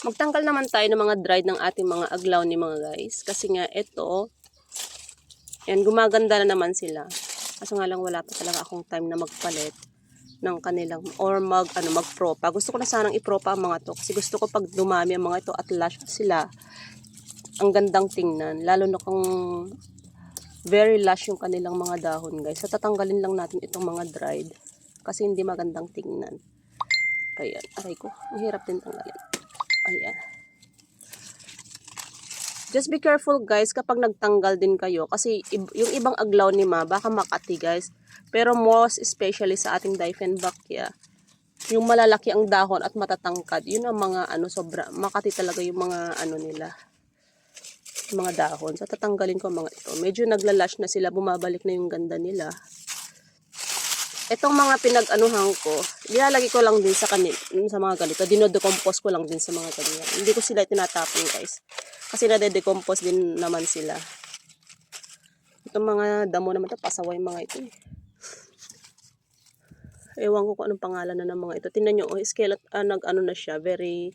Magtanggal naman tayo ng mga dried ng ating mga aglaw ni mga guys. Kasi nga ito, yan, gumaganda na naman sila. Kaso nga lang wala pa talaga akong time na magpalit ng kanilang, or mag-propa. Gusto ko na sanang ipropa ang mga to. Kasi gusto ko pag dumami ang mga ito at lush sila, ang gandang tingnan. Lalo na kung very lush yung kanilang mga dahon guys. So tatanggalin lang natin itong mga dried. Kasi hindi magandang tingnan. Ayan, aray ko. Mahirap din tanggalin. Ayan. Just be careful guys kapag nagtanggal din kayo. Kasi yung ibang aglaw ni Ma, baka makati guys. Pero most especially sa ating Dieffenbachia, yung malalaki ang dahon at matatangkad, yun ang mga sobra, makati talaga yung mga nila. Yung mga dahon. So tatanggalin ko mga ito. Medyo naglalash na sila, bumabalik na yung ganda nila. Itong mga pinag-anuhan ko, nilalagay ko lang din sa sa mga ganito. Dinodecompose ko lang din sa mga ganyan. Hindi ko sila tinatapon guys. Kasi nade-decompose din naman sila. Itong mga damo naman ito, pasaway mga ito eh. Ewan ko kung anong pangalan na ng mga ito. Tingnan nyo, skeleton, nag-ano na siya, very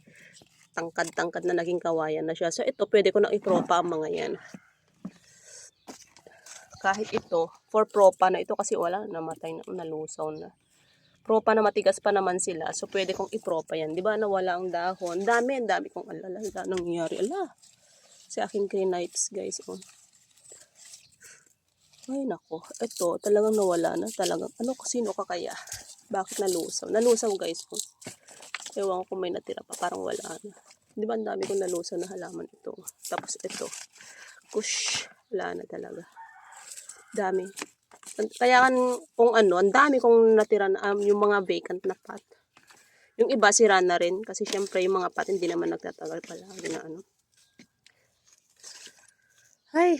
tangkad-tangkad na naging kawayan na siya. So ito, pwede ko na ipropa ang mga yan. Kahit ito, for propa na ito kasi wala, namatay na, nalusaw na. Propa na matigas pa naman sila. So, pwede kong ipropa yan. Di ba nawala ang dahon? Dami kong alala. Nangyayari. Ala. Sa aking granites, guys. Oh. Ay, nako. Ito, talagang nawala na. Talagang, sino ka kaya? Bakit nalusaw? Nalusaw, guys. Oh. Ewan ko kung may natira pa. Parang wala na. Di ba ang dami kong nalusaw na halaman ito? Tapos ito. Kush. Wala na talaga. Dami. Kaya kung ang dami kong natira na yung mga vacant na pot. Yung iba sira na rin kasi syempre yung mga pot hindi naman nagtatagal palagi na Ay,